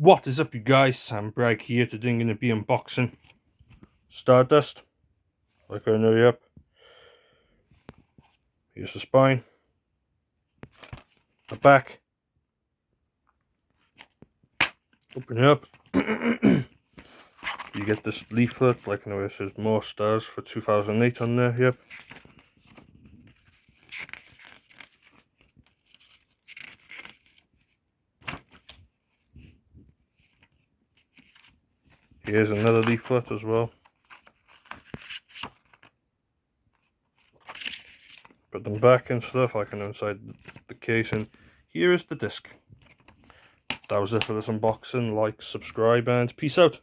What is up, you guys? Sam Bragg here. Today I'm going to be unboxing Stardust. Like I know you up. Here's the spine, the back. Open it up. You get this leaflet, like I know it says more stars for 2008 on there. Yep. Here's another leaflet as well. Put them back and stuff, like I know inside the case. And here is the disc. That was it for this unboxing. Like, subscribe, and peace out.